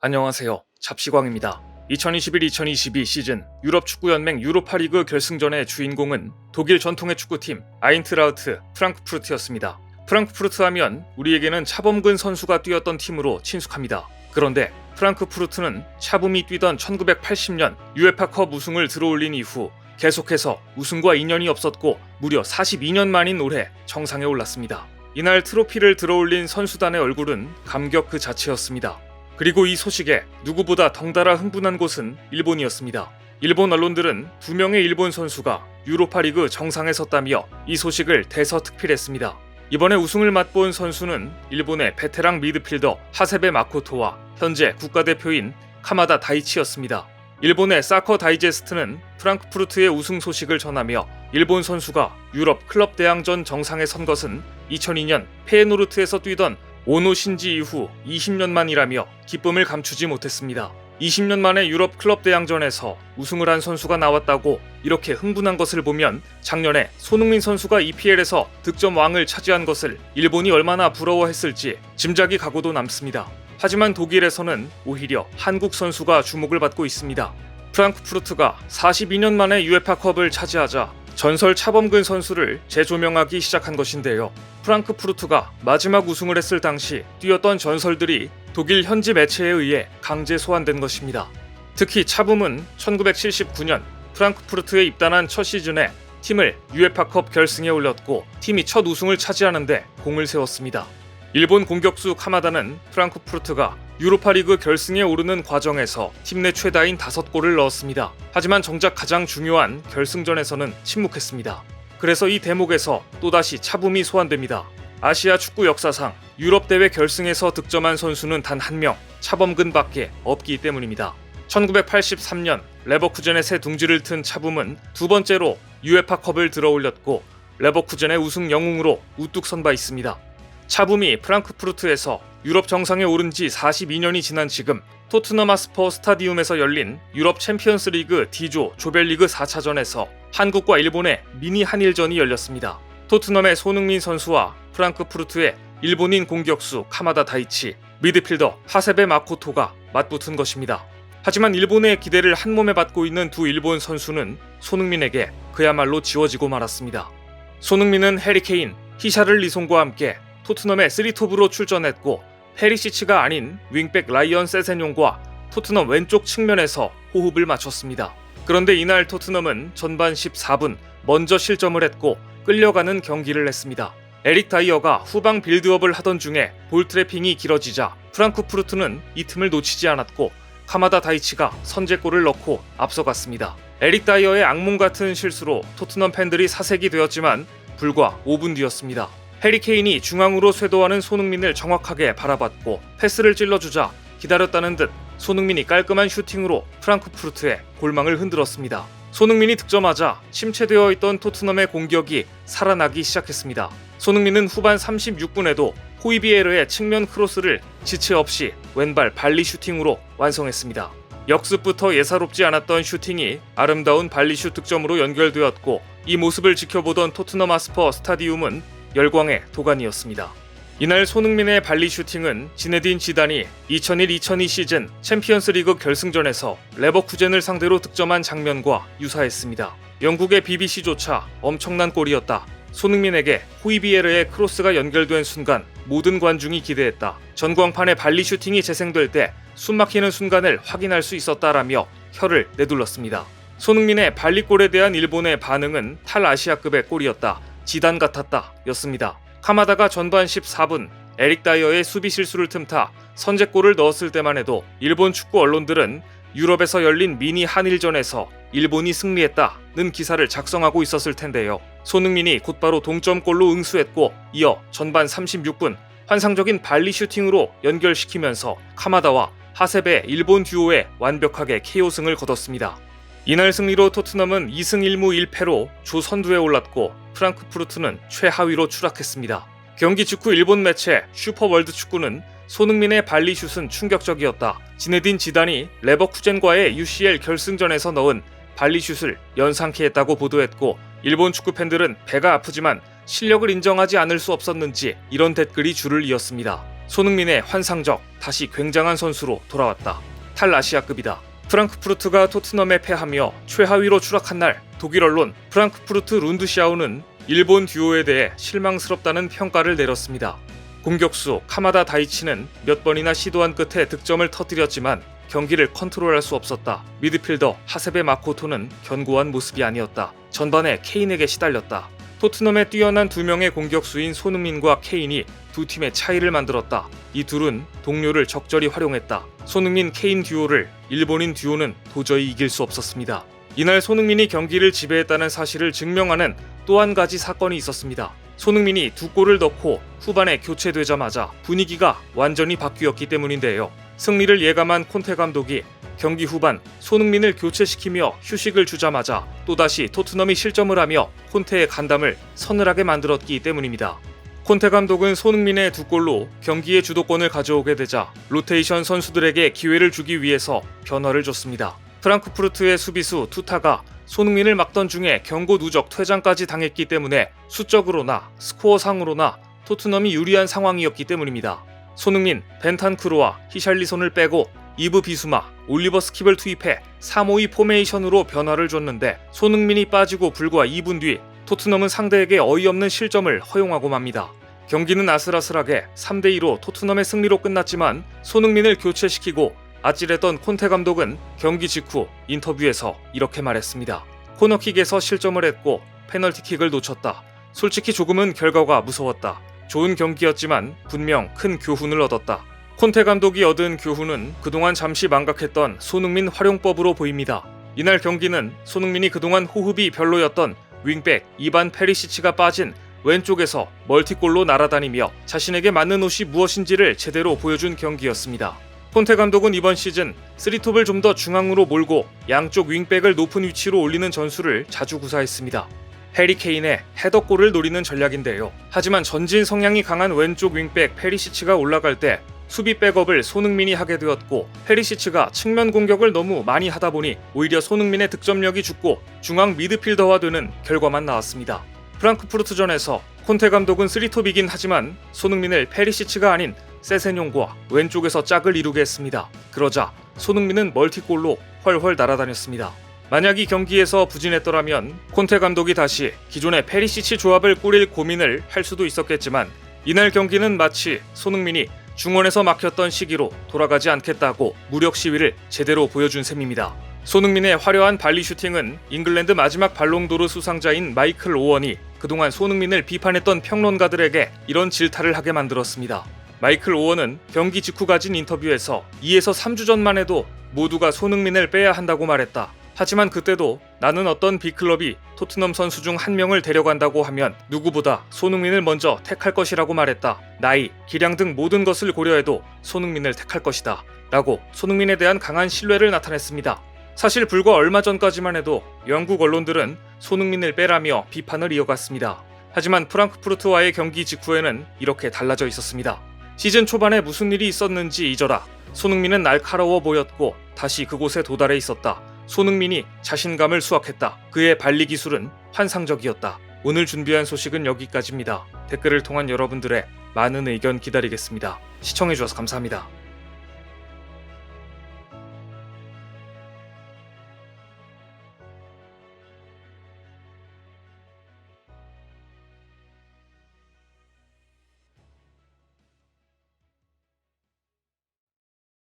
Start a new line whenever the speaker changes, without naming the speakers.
안녕하세요. 잡시광입니다. 2021-2022 시즌 유럽 축구연맹 유로파리그 결승전의 주인공은 독일 전통의 축구팀 아인트라흐트 프랑크푸르트였습니다. 프랑크푸르트 하면 우리에게는 차범근 선수가 뛰었던 팀으로 친숙합니다. 그런데 프랑크푸르트는 차범이 뛰던 1980년 유에파컵 우승을 들어올린 이후 계속해서 우승과 인연이 없었고 무려 42년 만인 올해 정상에 올랐습니다. 이날 트로피를 들어올린 선수단의 얼굴은 감격 그 자체였습니다. 그리고 이 소식에 누구보다 덩달아 흥분한 곳은 일본이었습니다. 일본 언론들은 2명의 일본 선수가 유로파리그 정상에 섰다며 이 소식을 대서특필했습니다. 이번에 우승을 맛본 선수는 일본의 베테랑 미드필더 하세베 마코토와 현재 국가대표인 카마다 다이치였습니다. 일본의 사커 다이제스트는 프랑크푸르트의 우승 소식을 전하며 일본 선수가 유럽 클럽 대항전 정상에 선 것은 2002년 페예노르트에서 뛰던 오노 신지 이후 20년 만이라며 기쁨을 감추지 못했습니다. 20년 만에 유럽 클럽 대항전에서 우승을 한 선수가 나왔다고 이렇게 흥분한 것을 보면 작년에 손흥민 선수가 EPL에서 득점 왕을 차지한 것을 일본이 얼마나 부러워했을지 짐작이 가고도 남습니다. 하지만 독일에서는 오히려 한국 선수가 주목을 받고 있습니다. 프랑크푸르트가 42년 만에 유에파컵을 차지하자 전설 차범근 선수를 재조명하기 시작한 것인데요. 프랑크푸르트가 마지막 우승을 했을 당시 뛰었던 전설들이 독일 현지 매체에 의해 강제 소환된 것입니다. 특히 차범은 1979년 프랑크푸르트에 입단한 첫 시즌에 팀을 유에파컵 결승에 올렸고 팀이 첫 우승을 차지하는데 공을 세웠습니다. 일본 공격수 카마다는 프랑크푸르트가 유로파리그 결승에 오르는 과정에서 팀 내 최다인 5골을 넣었습니다. 하지만 정작 가장 중요한 결승전에서는 침묵했습니다. 그래서 이 대목에서 또다시 차범이 소환됩니다. 아시아 축구 역사상 유럽 대회 결승에서 득점한 선수는 단 한 명, 차범근밖에 없기 때문입니다. 1983년 레버쿠젠의 새 둥지를 튼 차범은 두 번째로 유에파컵을 들어올렸고 레버쿠젠의 우승 영웅으로 우뚝 선 바 있습니다. 차범이 프랑크푸르트에서 유럽 정상에 오른 지 42년이 지난 지금 토트넘 하스퍼 스타디움에서 열린 유럽 챔피언스 리그 D조 조별리그 4차전에서 한국과 일본의 미니 한일전이 열렸습니다. 토트넘의 손흥민 선수와 프랑크푸르트의 일본인 공격수 카마다 다이치, 미드필더 하세베 마코토가 맞붙은 것입니다. 하지만 일본의 기대를 한몸에 받고 있는 두 일본 선수는 손흥민에게 그야말로 지워지고 말았습니다. 손흥민은 해리케인, 히샤를리송과 함께 토트넘의 3톱으로 출전했고 페리시치가 아닌 윙백 라이언 세세뇽과 토트넘 왼쪽 측면에서 호흡을 맞췄습니다. 그런데 이날 토트넘은 전반 14분 먼저 실점을 했고 끌려가는 경기를 했습니다. 에릭 다이어가 후방 빌드업을 하던 중에 볼 트래핑이 길어지자 프랑크푸르트는 이 틈을 놓치지 않았고 카마다 다이치가 선제골을 넣고 앞서갔습니다. 에릭 다이어의 악몽 같은 실수로 토트넘 팬들이 사색이 되었지만 불과 5분 뒤였습니다. 해리케인이 중앙으로 쇄도하는 손흥민을 정확하게 바라봤고 패스를 찔러주자 기다렸다는 듯 손흥민이 깔끔한 슈팅으로 프랑크푸르트의 골망을 흔들었습니다. 손흥민이 득점하자 침체되어 있던 토트넘의 공격이 살아나기 시작했습니다. 손흥민은 후반 36분에도 호이비에르의 측면 크로스를 지체 없이 왼발 발리 슈팅으로 완성했습니다. 역습부터 예사롭지 않았던 슈팅이 아름다운 발리슛 득점으로 연결되었고 이 모습을 지켜보던 토트넘 하스퍼 스타디움은 열광의 도가니였습니다. 이날 손흥민의 발리 슈팅은 지네딘 지단이 2001-2002 시즌 챔피언스 리그 결승전에서 레버쿠젠을 상대로 득점한 장면과 유사했습니다. 영국의 BBC조차 엄청난 골이었다. 손흥민에게 호이비에르의 크로스가 연결된 순간 모든 관중이 기대했다. 전광판의 발리 슈팅이 재생될 때 숨막히는 순간을 확인할 수 있었다라며 혀를 내둘렀습니다. 손흥민의 발리골에 대한 일본의 반응은 탈아시아급의 골이었다. 지단 같았다 였습니다. 카마다가 전반 14분 에릭 다이어의 수비 실수를 틈타 선제골을 넣었을 때만 해도 일본 축구 언론들은 유럽에서 열린 미니 한일전에서 일본이 승리했다는 기사를 작성하고 있었을 텐데요. 손흥민이 곧바로 동점골로 응수했고 이어 전반 36분 환상적인 발리 슈팅으로 연결시키면서 카마다와 하세베 일본 듀오에 완벽하게 KO승을 거뒀습니다. 이날 승리로 토트넘은 2승 1무 1패로 조 선두에 올랐고 프랑크푸르트는 최하위로 추락했습니다. 경기 직후 일본 매체 슈퍼월드 축구는 손흥민의 발리슛은 충격적이었다. 지네딘 지단이 레버쿠젠과의 UCL 결승전에서 넣은 발리슛을 연상케 했다고 보도했고 일본 축구 팬들은 배가 아프지만 실력을 인정하지 않을 수 없었는지 이런 댓글이 줄을 이었습니다. 손흥민의 환상적, 다시 굉장한 선수로 돌아왔다. 탈아시아급이다. 프랑크푸르트가 토트넘에 패하며 최하위로 추락한 날 독일 언론 프랑크푸르트 룬드샤우는 일본 듀오에 대해 실망스럽다는 평가를 내렸습니다. 공격수 카마다 다이치는 몇 번이나 시도한 끝에 득점을 터뜨렸지만 경기를 컨트롤할 수 없었다. 미드필더 하세베 마코토는 견고한 모습이 아니었다. 전반에 케인에게 시달렸다. 토트넘의 뛰어난 두 명의 공격수인 손흥민과 케인이 두 팀의 차이를 만들었다. 이 둘은 동료를 적절히 활용했다. 손흥민 케인 듀오를 일본인 듀오는 도저히 이길 수 없었습니다. 이날 손흥민이 경기를 지배했다는 사실을 증명하는 또 한 가지 사건이 있었습니다. 손흥민이 두 골을 넣고 후반에 교체되자마자 분위기가 완전히 바뀌었기 때문인데요. 승리를 예감한 콘테 감독이 경기 후반 손흥민을 교체시키며 휴식을 주자마자 또다시 토트넘이 실점을 하며 콘테의 간담을 서늘하게 만들었기 때문입니다. 콘테 감독은 손흥민의 두 골로 경기의 주도권을 가져오게 되자 로테이션 선수들에게 기회를 주기 위해서 변화를 줬습니다. 프랑크푸르트의 수비수 투타가 손흥민을 막던 중에 경고 누적 퇴장까지 당했기 때문에 수적으로나 스코어상으로나 토트넘이 유리한 상황이었기 때문입니다. 손흥민, 벤탄크루와 히샬리손을 빼고 이브 비수마, 올리버 스킵을 투입해 3-5-2 포메이션으로 변화를 줬는데 손흥민이 빠지고 불과 2분 뒤 토트넘은 상대에게 어이없는 실점을 허용하고 맙니다. 경기는 아슬아슬하게 3-2로 토트넘의 승리로 끝났지만 손흥민을 교체시키고 아찔했던 콘테 감독은 경기 직후 인터뷰에서 이렇게 말했습니다. 코너킥에서 실점을 했고 페널티킥을 놓쳤다. 솔직히 조금은 결과가 무서웠다. 좋은 경기였지만 분명 큰 교훈을 얻었다. 콘테 감독이 얻은 교훈은 그동안 잠시 망각했던 손흥민 활용법으로 보입니다. 이날 경기는 손흥민이 그동안 호흡이 별로였던 윙백 이반 페리시치가 빠진 왼쪽에서 멀티골로 날아다니며 자신에게 맞는 옷이 무엇인지를 제대로 보여준 경기였습니다. 콘테 감독은 이번 시즌 3톱을 좀 더 중앙으로 몰고 양쪽 윙백을 높은 위치로 올리는 전술을 자주 구사했습니다. 해리 케인의 헤더골을 노리는 전략인데요. 하지만 전진 성향이 강한 왼쪽 윙백 페리시치가 올라갈 때 수비 백업을 손흥민이 하게 되었고 페리시치가 측면 공격을 너무 많이 하다 보니 오히려 손흥민의 득점력이 죽고 중앙 미드필더화 되는 결과만 나왔습니다. 프랑크푸르트전에서 콘테 감독은 3톱이긴 하지만 손흥민을 페리시치가 아닌 세세뇽과 왼쪽에서 짝을 이루게 했습니다. 그러자 손흥민은 멀티골로 훨훨 날아다녔습니다. 만약 이 경기에서 부진했더라면 콘테 감독이 다시 기존의 페리시치 조합을 꾸릴 고민을 할 수도 있었겠지만 이날 경기는 마치 손흥민이 중원에서 막혔던 시기로 돌아가지 않겠다고 무력 시위를 제대로 보여준 셈입니다. 손흥민의 화려한 발리 슈팅은 잉글랜드 마지막 발롱도르 수상자인 마이클 오원이 그동안 손흥민을 비판했던 평론가들에게 이런 질타를 하게 만들었습니다. 마이클 오원은 경기 직후 가진 인터뷰에서 2에서 3주 전만 해도 모두가 손흥민을 빼야 한다고 말했다. 하지만 그때도 나는 어떤 빅클럽이 토트넘 선수 중 한 명을 데려간다고 하면 누구보다 손흥민을 먼저 택할 것이라고 말했다. 나이, 기량 등 모든 것을 고려해도 손흥민을 택할 것이다. 라고 손흥민에 대한 강한 신뢰를 나타냈습니다. 사실 불과 얼마 전까지만 해도 영국 언론들은 손흥민을 빼라며 비판을 이어갔습니다. 하지만 프랑크푸르트와의 경기 직후에는 이렇게 달라져 있었습니다. 시즌 초반에 무슨 일이 있었는지 잊어라. 손흥민은 날카로워 보였고 다시 그곳에 도달해 있었다. 손흥민이 자신감을 수확했다. 그의 발리 기술은 환상적이었다. 오늘 준비한 소식은 여기까지입니다. 댓글을 통한 여러분들의 많은 의견 기다리겠습니다. 시청해주셔서 감사합니다.